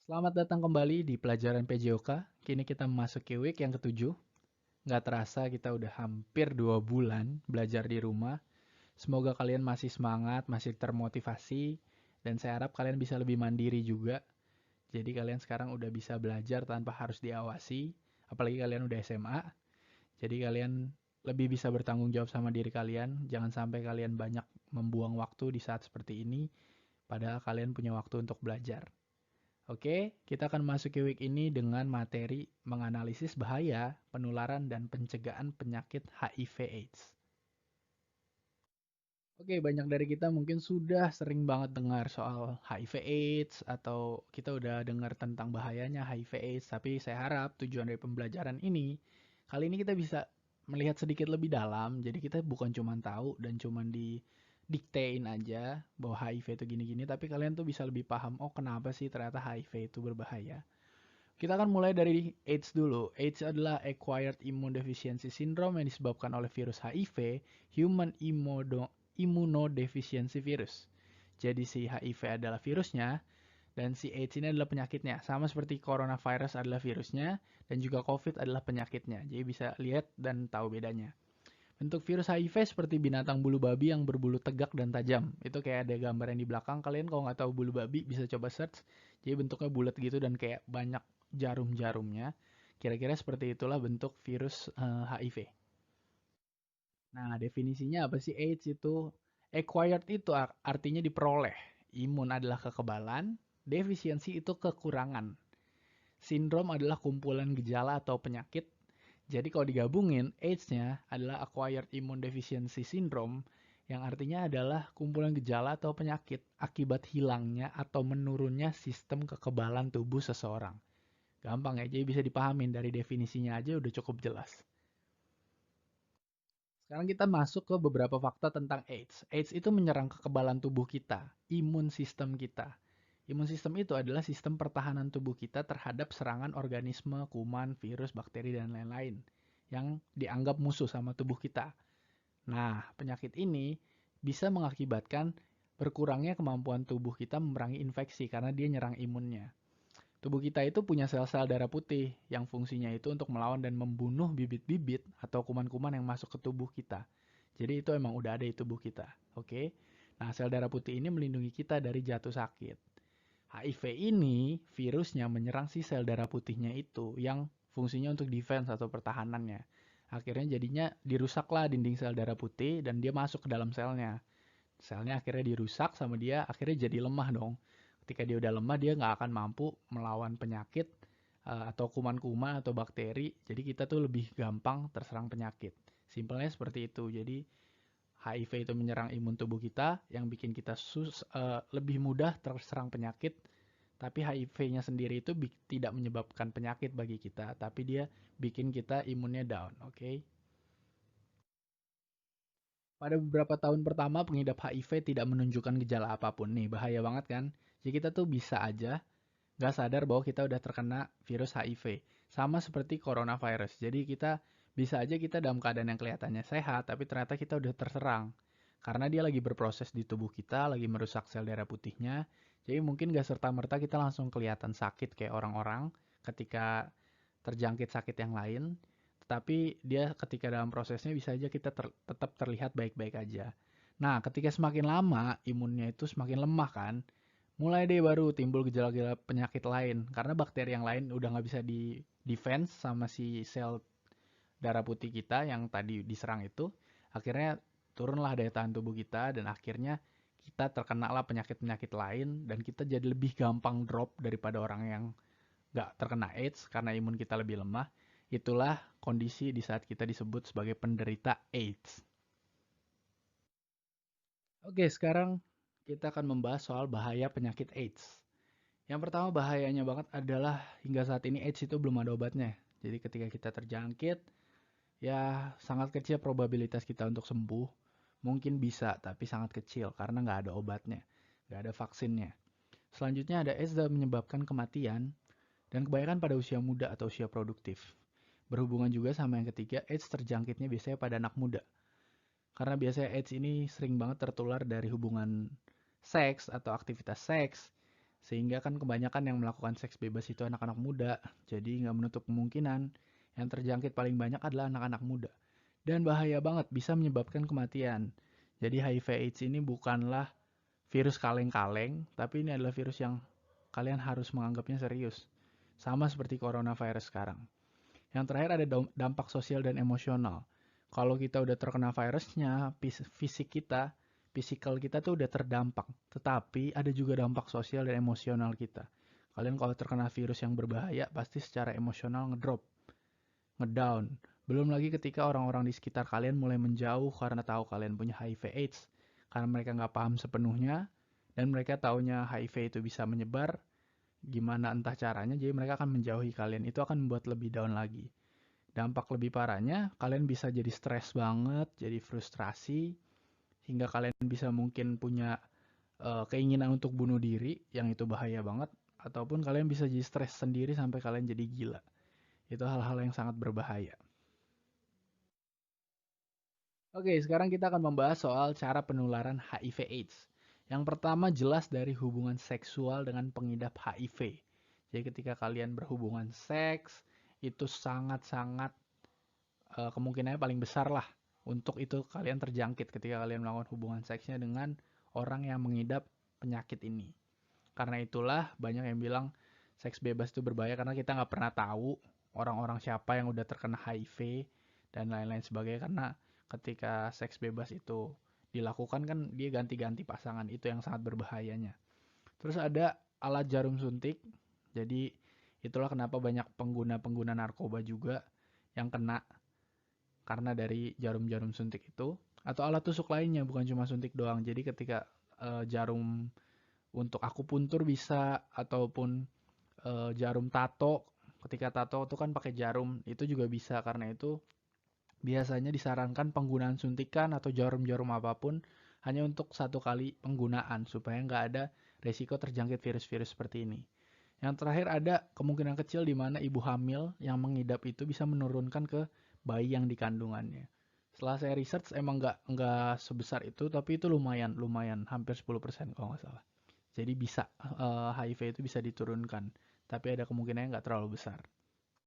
Selamat datang kembali di pelajaran PJOK. Kini kita memasuki week yang ketujuh. Nggak terasa kita udah hampir 2 bulan belajar di rumah. Semoga kalian masih semangat, masih termotivasi, dan saya harap kalian bisa lebih mandiri juga. Jadi kalian sekarang udah bisa belajar tanpa harus diawasi, apalagi kalian udah SMA. Jadi kalian lebih bisa bertanggung jawab sama diri kalian. Jangan sampai kalian banyak membuang waktu di saat seperti ini, padahal kalian punya waktu untuk belajar. Oke, kita akan masuki week ini dengan materi menganalisis bahaya, penularan, dan pencegahan penyakit HIV/AIDS. Oke, banyak dari kita mungkin sudah sering banget dengar soal HIV/AIDS atau kita udah dengar tentang bahayanya HIV/AIDS, tapi saya harap tujuan dari pembelajaran ini kali ini kita bisa melihat sedikit lebih dalam. Jadi kita bukan cuma tahu dan cuma didiktein aja bahwa HIV itu gini-gini, tapi kalian tuh bisa lebih paham, oh kenapa sih ternyata HIV itu berbahaya. Kita akan mulai dari AIDS dulu. AIDS adalah Acquired Immune Deficiency Syndrome yang disebabkan oleh virus HIV, Human Immunodeficiency Virus. Jadi si HIV adalah virusnya, dan si AIDS ini adalah penyakitnya. Sama seperti coronavirus adalah virusnya, dan juga COVID adalah penyakitnya. Jadi bisa lihat dan tahu bedanya. Bentuk virus HIV seperti binatang bulu babi yang berbulu tegak dan tajam. Itu kayak ada gambar yang di belakang. Kalian kalau nggak tahu bulu babi bisa coba search. Jadi bentuknya bulat gitu dan kayak banyak jarum-jarumnya. Kira-kira seperti itulah bentuk virus HIV. Nah, definisinya apa sih AIDS itu? Acquired itu artinya diperoleh. Imun adalah kekebalan, defisiensi itu kekurangan. Sindrom adalah kumpulan gejala atau penyakit. Jadi kalau digabungin, AIDS-nya adalah Acquired Immune Deficiency Syndrome, yang artinya adalah kumpulan gejala atau penyakit akibat hilangnya atau menurunnya sistem kekebalan tubuh seseorang. Gampang ya, jadi bisa dipahamin dari definisinya aja udah cukup jelas. Sekarang kita masuk ke beberapa fakta tentang AIDS. AIDS itu menyerang kekebalan tubuh kita, imun sistem kita. Imun sistem itu adalah sistem pertahanan tubuh kita terhadap serangan organisme, kuman, virus, bakteri, dan lain-lain yang dianggap musuh sama tubuh kita. Nah, penyakit ini bisa mengakibatkan berkurangnya kemampuan tubuh kita memerangi infeksi karena dia nyerang imunnya. Tubuh kita itu punya sel-sel darah putih yang fungsinya itu untuk melawan dan membunuh bibit-bibit atau kuman-kuman yang masuk ke tubuh kita. Jadi itu emang udah ada di tubuh kita. Oke. Nah, sel darah putih ini melindungi kita dari jatuh sakit. HIV ini virusnya menyerang si sel darah putihnya itu yang fungsinya untuk defense atau pertahanannya. Akhirnya jadinya dirusaklah dinding sel darah putih dan dia masuk ke dalam selnya. Selnya akhirnya dirusak sama dia, akhirnya jadi lemah dong. Ketika dia udah lemah, dia nggak akan mampu melawan penyakit atau kuman-kuman atau bakteri. Jadi kita tuh lebih gampang terserang penyakit. Simpelnya seperti itu. Jadi HIV itu menyerang imun tubuh kita yang bikin kita lebih mudah terserang penyakit. Tapi HIV-nya sendiri itu tidak menyebabkan penyakit bagi kita, tapi dia bikin kita imunnya down, oke? Okay? Pada beberapa tahun pertama, pengidap HIV tidak menunjukkan gejala apapun. Nih, bahaya banget kan? Jadi kita tuh bisa aja nggak sadar bahwa kita udah terkena virus HIV. Sama seperti coronavirus. Jadi kita bisa aja kita dalam keadaan yang kelihatannya sehat, tapi ternyata kita udah terserang. Karena dia lagi berproses di tubuh kita, lagi merusak sel darah putihnya. Jadi mungkin nggak serta-merta kita langsung kelihatan sakit kayak orang-orang ketika terjangkit sakit yang lain. Tetapi dia ketika dalam prosesnya bisa aja kita tetap terlihat baik-baik aja. Nah, ketika semakin lama imunnya itu semakin lemah kan, mulai deh baru timbul gejala-gejala penyakit lain. Karena bakteri yang lain udah nggak bisa di defense sama si sel darah putih kita yang tadi diserang itu. Akhirnya turunlah daya tahan tubuh kita dan akhirnya kita terkena lah penyakit-penyakit lain dan kita jadi lebih gampang drop daripada orang yang nggak terkena AIDS karena imun kita lebih lemah. Itulah kondisi di saat kita disebut sebagai penderita AIDS. Oke, sekarang kita akan membahas soal bahaya penyakit AIDS. Yang pertama bahayanya banget adalah hingga saat ini AIDS itu belum ada obatnya. Jadi ketika kita terjangkit, ya sangat kecil probabilitas kita untuk sembuh. Mungkin bisa, tapi sangat kecil karena nggak ada obatnya, nggak ada vaksinnya. Selanjutnya ada AIDS dapat menyebabkan kematian dan kebanyakan pada usia muda atau usia produktif. Berhubungan juga sama yang ketiga, AIDS terjangkitnya biasanya pada anak muda. Karena biasanya AIDS ini sering banget tertular dari hubungan seks atau aktivitas seks, Sehingga kan kebanyakan yang melakukan seks bebas itu anak-anak muda. Jadi nggak menutup kemungkinan yang terjangkit paling banyak adalah anak-anak muda. Dan bahaya banget, bisa menyebabkan kematian. Jadi HIV AIDS ini bukanlah virus kaleng-kaleng, tapi ini adalah virus yang kalian harus menganggapnya serius. Sama seperti coronavirus sekarang. Yang terakhir ada dampak sosial dan emosional. Kalau kita udah terkena virusnya, fisikal kita tuh udah terdampak. Tetapi ada juga dampak sosial dan emosional kita. Kalian kalau terkena virus yang berbahaya, pasti secara emosional ngedrop, ngedown. Belum lagi ketika orang-orang di sekitar kalian mulai menjauh karena tahu kalian punya HIV AIDS. Karena mereka nggak paham sepenuhnya, dan mereka taunya HIV itu bisa menyebar, gimana entah caranya, jadi mereka akan menjauhi kalian. Itu akan membuat lebih down lagi. Dampak lebih parahnya, kalian bisa jadi stres banget, jadi frustrasi, hingga kalian bisa mungkin punya keinginan untuk bunuh diri, yang itu bahaya banget, ataupun kalian bisa jadi stres sendiri sampai kalian jadi gila. Itu hal-hal yang sangat berbahaya. Oke, sekarang kita akan membahas soal cara penularan HIV/AIDS. Yang pertama jelas dari hubungan seksual dengan pengidap HIV. Jadi ketika kalian berhubungan seks, itu sangat-sangat kemungkinannya paling besar lah untuk itu kalian terjangkit ketika kalian melakukan hubungan seksnya dengan orang yang mengidap penyakit ini. Karena itulah banyak yang bilang seks bebas itu berbahaya karena kita nggak pernah tahu orang-orang siapa yang udah terkena HIV dan lain-lain sebagainya. Karena ketika seks bebas itu dilakukan kan dia ganti-ganti pasangan, itu yang sangat berbahayanya. Terus ada alat jarum suntik. Jadi itulah kenapa banyak pengguna-pengguna narkoba juga yang kena karena dari jarum-jarum suntik itu, atau alat tusuk lainnya, bukan cuma suntik doang. Jadi ketika jarum untuk akupuntur bisa, ataupun jarum tato, ketika tato itu kan pakai jarum, itu juga bisa. Karena itu biasanya disarankan penggunaan suntikan atau jarum-jarum apapun hanya untuk satu kali penggunaan supaya nggak ada resiko terjangkit virus-virus seperti ini. Yang terakhir ada kemungkinan kecil di mana ibu hamil yang mengidap itu bisa menurunkan ke bayi yang dikandungannya. Setelah saya research emang nggak sebesar itu, tapi itu lumayan hampir 10% kalau nggak salah. Jadi bisa HIV itu bisa diturunkan, tapi ada kemungkinannya nggak terlalu besar.